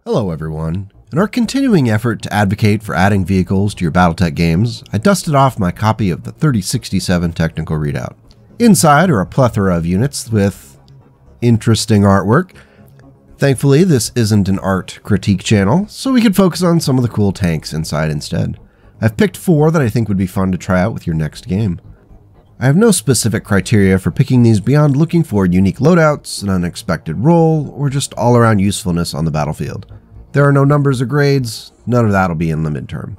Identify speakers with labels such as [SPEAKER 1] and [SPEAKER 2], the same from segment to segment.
[SPEAKER 1] Hello everyone. In our continuing effort to advocate for adding vehicles to your BattleTech games, I dusted off my copy of the 3067 Technical Readout. Inside are a plethora of units with interesting artwork. Thankfully, this isn't an art critique channel, so we could focus on some of the cool tanks inside instead. I've picked 4 that I think would be fun to try out with your next game. I have no specific criteria for picking these beyond looking for unique loadouts, an unexpected role, or just all-around usefulness on the battlefield. There are no numbers or grades, none of that will be in the midterm.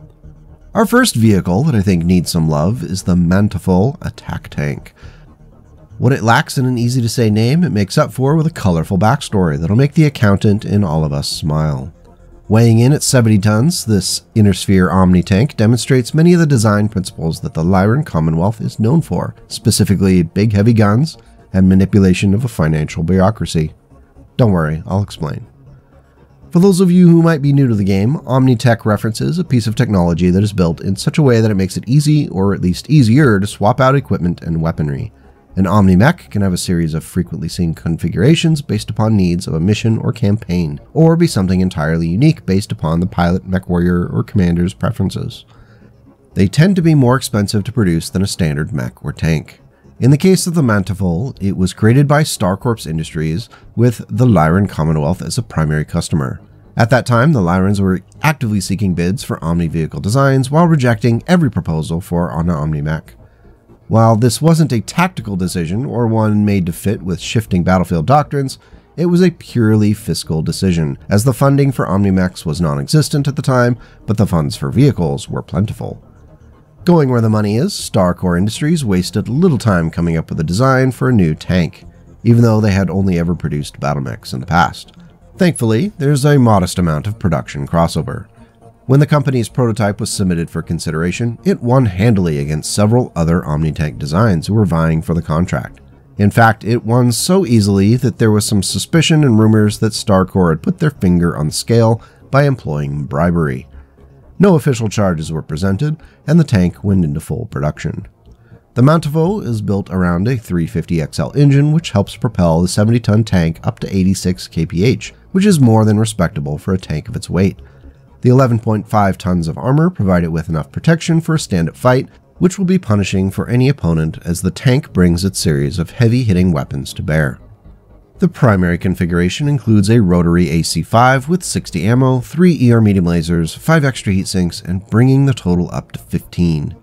[SPEAKER 1] Our first vehicle that I think needs some love is the Mantovole attack tank. What it lacks in an easy-to-say name, it makes up for with a colorful backstory that'll make the accountant in all of us smile. Weighing in at 70 tons, this inner sphere Omni tank demonstrates many of the design principles that the Lyran Commonwealth is known for, specifically big heavy guns and manipulation of a financial bureaucracy. Don't worry, I'll explain. For those of you who might be new to the game, OmniTech references a piece of technology that is built in such a way that it makes it easy, or at least easier, to swap out equipment and weaponry. An OmniMech can have a series of frequently seen configurations based upon needs of a mission or campaign, or be something entirely unique based upon the pilot, mech warrior, or commander's preferences. They tend to be more expensive to produce than a standard mech or tank. In the case of the Mantovole, it was created by StarCorps Industries with the Lyran Commonwealth as a primary customer. At that time, the Lyrans were actively seeking bids for Omni vehicle designs while rejecting every proposal for an OmniMech. While this wasn't a tactical decision or one made to fit with shifting battlefield doctrines, it was a purely fiscal decision, as the funding for OmniMechs was non-existent at the time, but the funds for vehicles were plentiful. Going where the money is, StarCorps Industries wasted little time coming up with a design for a new tank, even though they had only ever produced battlemechs in the past. Thankfully, there's a modest amount of production crossover. When the company's prototype was submitted for consideration, it won handily against several other Omni-tank designs who were vying for the contract. In fact, it won so easily that there was some suspicion and rumors that StarCorps had put their finger on the scale by employing bribery. No official charges were presented, and the tank went into full production. The Mantovole is built around a 350XL engine, which helps propel the 70-ton tank up to 86 kph, which is more than respectable for a tank of its weight. The 11.5 tons of armor provide it with enough protection for a stand-up fight, which will be punishing for any opponent as the tank brings its series of heavy-hitting weapons to bear. The primary configuration includes a rotary AC-5 with 60 ammo, 3 ER medium lasers, 5 extra heat sinks, and bringing the total up to 15.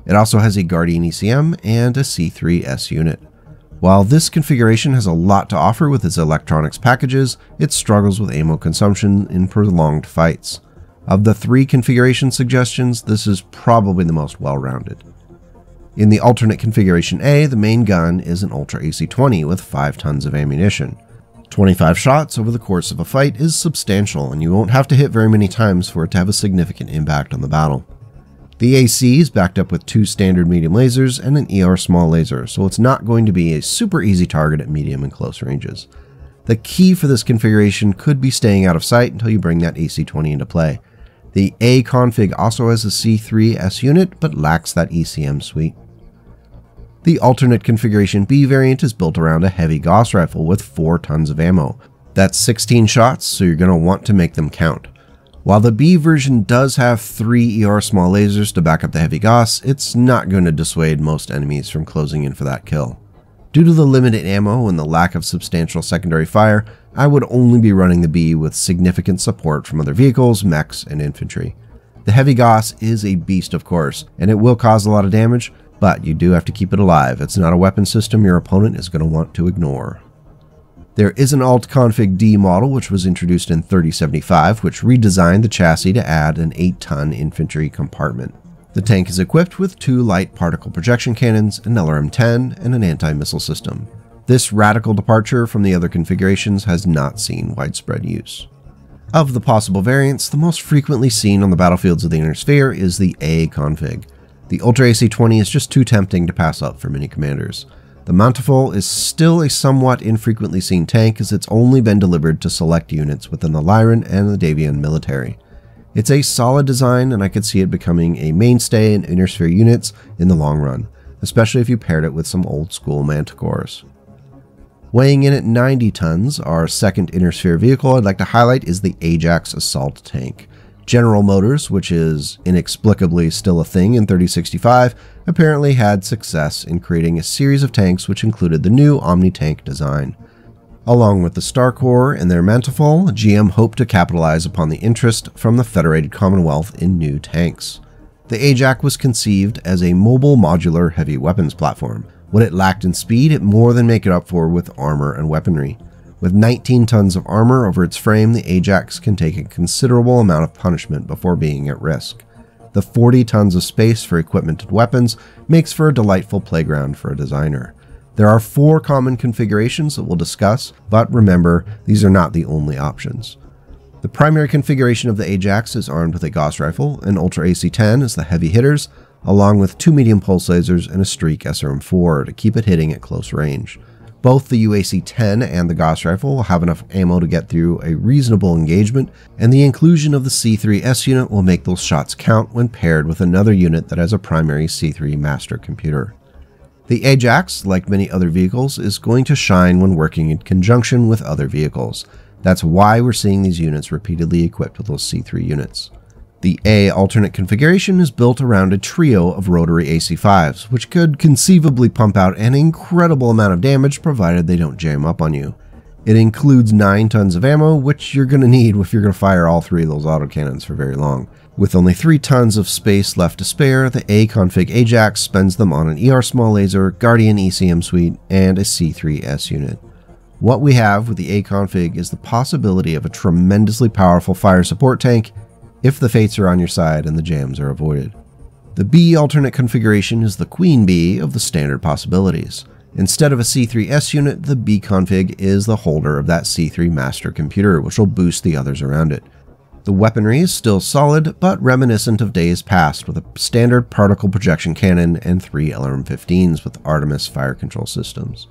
[SPEAKER 1] It also has a Guardian ECM and a C3S unit. While this configuration has a lot to offer with its electronics packages, it struggles with ammo consumption in prolonged fights. Of the 3 configuration suggestions, this is probably the most well-rounded. In the alternate configuration A, the main gun is an Ultra AC-20 with 5 tons of ammunition. 25 shots over the course of a fight is substantial, and you won't have to hit very many times for it to have a significant impact on the battle. The AC is backed up with 2 standard medium lasers and an ER small laser, so it's not going to be a super easy target at medium and close ranges. The key for this configuration could be staying out of sight until you bring that AC-20 into play. The A config also has a C3S unit, but lacks that ECM suite. The alternate configuration B variant is built around a heavy Gauss rifle with 4 tons of ammo. That's 16 shots, so you're going to want to make them count. While the B version does have 3 ER small lasers to back up the heavy Gauss, it's not going to dissuade most enemies from closing in for that kill. Due to the limited ammo and the lack of substantial secondary fire, I would only be running the B with significant support from other vehicles, mechs, and infantry. The heavy Gauss is a beast, of course, and it will cause a lot of damage, but you do have to keep it alive. It's not a weapon system your opponent is going to want to ignore. There is an Alt Config D model which was introduced in 3075, which redesigned the chassis to add an 8-ton infantry compartment. The tank is equipped with 2 light particle projection cannons, an LRM-10, and an anti-missile system. This radical departure from the other configurations has not seen widespread use. Of the possible variants, the most frequently seen on the battlefields of the Inner Sphere is the A config. The Ultra AC-20 is just too tempting to pass up for many commanders. The Mantovole is still a somewhat infrequently seen tank, as it's only been delivered to select units within the Lyran and the Davian military. It's a solid design, and I could see it becoming a mainstay in Inner Sphere units in the long run, especially if you paired it with some old school Manticores. Weighing in at 90 tons, our second inner sphere vehicle I'd like to highlight is the Ajax assault tank. General Motors, which is inexplicably still a thing in 3065, apparently had success in creating a series of tanks which included the new Omni-Tank design. Along with the Star Corps and their Mantovole, GM hoped to capitalize upon the interest from the Federated Commonwealth in new tanks. The Ajax was conceived as a mobile modular heavy weapons platform. What it lacked in speed, it more than made it up for with armor and weaponry. With 19 tons of armor over its frame, the Ajax can take a considerable amount of punishment before being at risk. The 40 tons of space for equipment and weapons makes for a delightful playground for a designer. There are 4 common configurations that we'll discuss, but remember, these are not the only options. The primary configuration of the Ajax is armed with a Gauss rifle, an Ultra AC-10 as the heavy hitters, along with 2 medium pulse lasers and a Streak SRM-4 to keep it hitting at close range. Both the UAC-10 and the Gauss rifle will have enough ammo to get through a reasonable engagement, and the inclusion of the C3S unit will make those shots count when paired with another unit that has a primary C3 master computer. The Ajax, like many other vehicles, is going to shine when working in conjunction with other vehicles. That's why we're seeing these units repeatedly equipped with those C3 units. The A alternate configuration is built around a trio of rotary AC-5s, which could conceivably pump out an incredible amount of damage provided they don't jam up on you. It includes 9 tons of ammo, which you're going to need if you're going to fire all 3 of those autocannons for very long. With only 3 tons of space left to spare, the A-config Ajax spends them on an ER small laser, Guardian ECM suite, and a C3S unit. What we have with the A-config is the possibility of a tremendously powerful fire support tank if the fates are on your side and the jams are avoided. The B alternate configuration is the Queen Bee of the standard possibilities. Instead of a C3S unit, the B config is the holder of that C3 master computer, which will boost the others around it. The weaponry is still solid, but reminiscent of days past, with a standard particle projection cannon and 3 LRM-15s with Artemis fire control systems.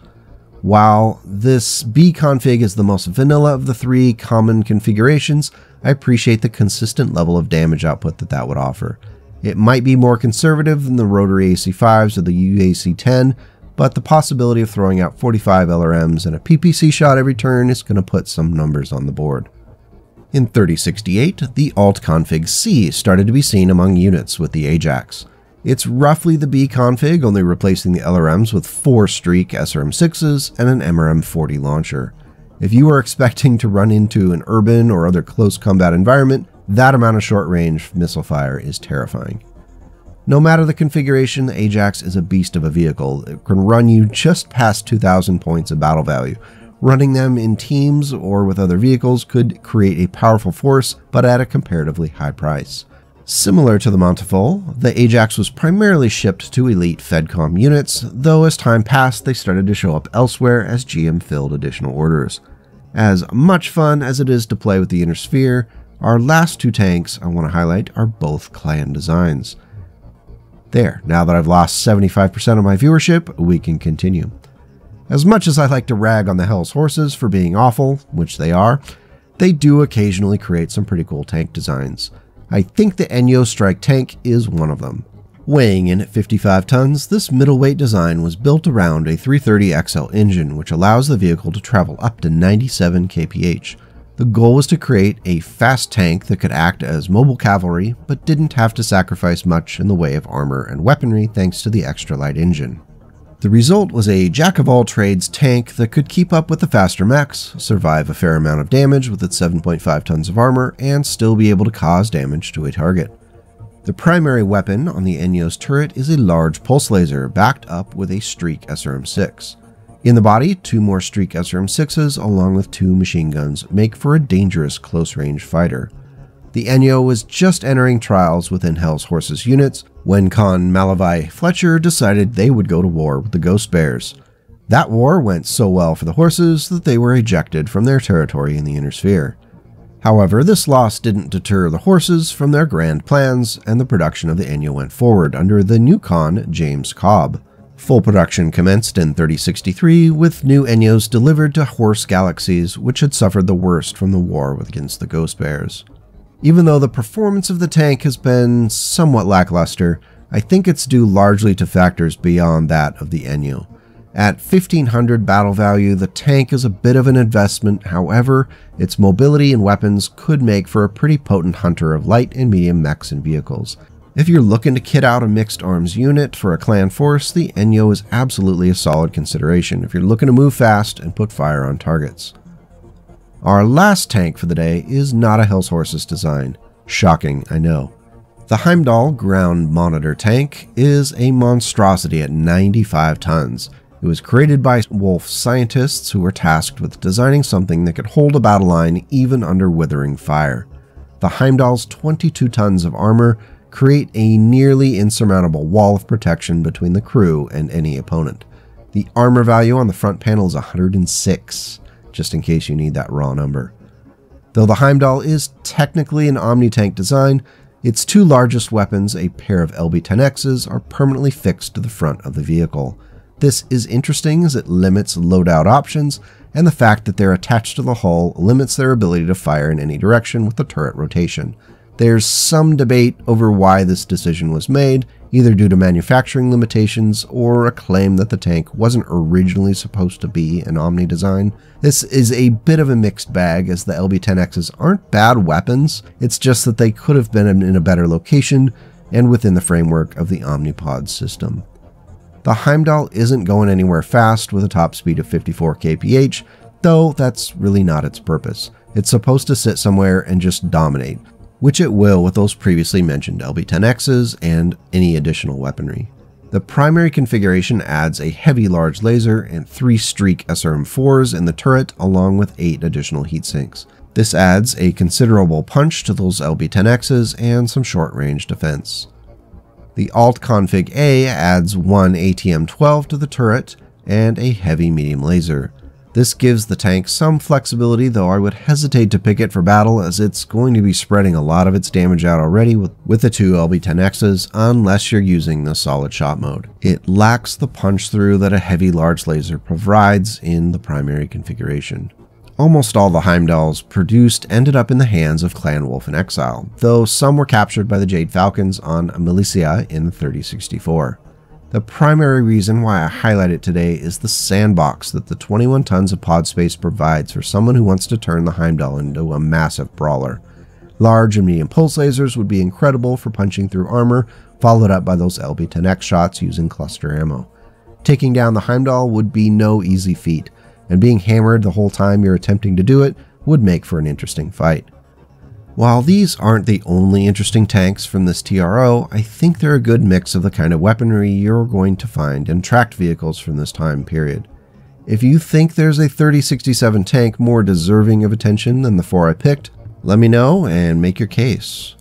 [SPEAKER 1] While this B config is the most vanilla of the 3 common configurations, I appreciate the consistent level of damage output that would offer. It might be more conservative than the rotary AC-5s or the UAC-10, but the possibility of throwing out 45 LRMs and a PPC shot every turn is going to put some numbers on the board. In 3068, the Alt config C started to be seen among units with the Ajax. It's roughly the B config, only replacing the LRMs with 4 Streak SRM-6s and an MRM-40 launcher. If you are expecting to run into an urban or other close combat environment, that amount of short-range missile fire is terrifying. No matter the configuration, the Ajax is a beast of a vehicle. It can run you just past 2,000 points of battle value. Running them in teams or with other vehicles could create a powerful force, but at a comparatively high price. Similar to the Mantovole, the Ajax was primarily shipped to elite FedCom units, though as time passed they started to show up elsewhere as GM filled additional orders. As much fun as it is to play with the Inner Sphere, our last 2 tanks I want to highlight are both clan designs. There, now that I've lost 75% of my viewership, we can continue. As much as I like to rag on the Hell's Horses for being awful, which they are, they do occasionally create some pretty cool tank designs. I think the Enyo Strike tank is one of them. Weighing in at 55 tons, this middleweight design was built around a 330XL engine, which allows the vehicle to travel up to 97 kph. The goal was to create a fast tank that could act as mobile cavalry, but didn't have to sacrifice much in the way of armor and weaponry thanks to the extra light engine. The result was a jack-of-all-trades tank that could keep up with the faster mechs, survive a fair amount of damage with its 7.5 tons of armor, and still be able to cause damage to a target. The primary weapon on the Enyo's turret is a large pulse laser backed up with a Streak SRM-6. In the body, 2 more Streak SRM-6s along with 2 machine guns make for a dangerous close-range fighter. The Enyo was just entering trials within Hell's Horses units when Con Malavi Fletcher decided they would go to war with the Ghost Bears. That war went so well for the horses that they were ejected from their territory in the Inner Sphere. However, this loss didn't deter the horses from their grand plans, and the production of the Enyo went forward under the new Con, James Cobb. Full production commenced in 3063, with new Enyos delivered to horse galaxies which had suffered the worst from the war against the Ghost Bears. Even though the performance of the tank has been somewhat lackluster, I think it's due largely to factors beyond that of the Enyo. At 1500 battle value, the tank is a bit of an investment. However, its mobility and weapons could make for a pretty potent hunter of light and medium mechs and vehicles. If you're looking to kit out a mixed arms unit for a clan force, the Enyo is absolutely a solid consideration if you're looking to move fast and put fire on targets. Our last tank for the day is not a Hell's Horses design. Shocking, I know. The Heimdall ground monitor tank is a monstrosity at 95 tons. It was created by Wolf scientists who were tasked with designing something that could hold a battle line even under withering fire. The Heimdall's 22 tons of armor create a nearly insurmountable wall of protection between the crew and any opponent. The armor value on the front panel is 106, just in case you need that raw number. Though the Heimdall is technically an omni-tank design, its two largest weapons, a pair of LB-10Xs, are permanently fixed to the front of the vehicle. This is interesting as it limits loadout options, and the fact that they're attached to the hull limits their ability to fire in any direction with the turret rotation. There's some debate over why this decision was made, either due to manufacturing limitations or a claim that the tank wasn't originally supposed to be an Omni design. This is a bit of a mixed bag as the LB-10Xs aren't bad weapons, it's just that they could have been in a better location and within the framework of the Omnipod system. The Heimdall isn't going anywhere fast with a top speed of 54 kph, though that's really not its purpose. It's supposed to sit somewhere and just dominate, which it will with those previously mentioned LB-10Xs and any additional weaponry. The primary configuration adds a heavy large laser and 3 streak SRM-4s in the turret along with 8 additional heatsinks. This adds a considerable punch to those LB-10Xs and some short-range defense. The Alt Config A adds 1 ATM-12 to the turret and a heavy medium laser. This gives the tank some flexibility, though I would hesitate to pick it for battle as it's going to be spreading a lot of its damage out already with the 2 LB-10Xs unless you're using the solid shot mode. It lacks the punch through that a heavy large laser provides in the primary configuration. Almost all the Heimdalls produced ended up in the hands of Clan Wolf in Exile, though some were captured by the Jade Falcons on Militia in the 3064. The primary reason why I highlight it today is the sandbox that the 21 tons of pod space provides for someone who wants to turn the Heimdall into a massive brawler. Large and medium pulse lasers would be incredible for punching through armor, followed up by those LB-10X shots using cluster ammo. Taking down the Heimdall would be no easy feat, and being hammered the whole time you're attempting to do it would make for an interesting fight. While these aren't the only interesting tanks from this TRO, I think they're a good mix of the kind of weaponry you're going to find in tracked vehicles from this time period. If you think there's a 3067 tank more deserving of attention than the 4 I picked, let me know and make your case.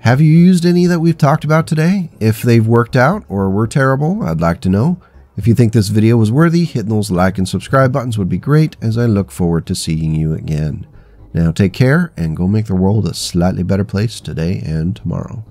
[SPEAKER 1] Have you used any that we've talked about today? If they've worked out or were terrible, I'd like to know. If you think this video was worthy, hitting those like and subscribe buttons would be great as I look forward to seeing you again. Now take care and go make the world a slightly better place today and tomorrow.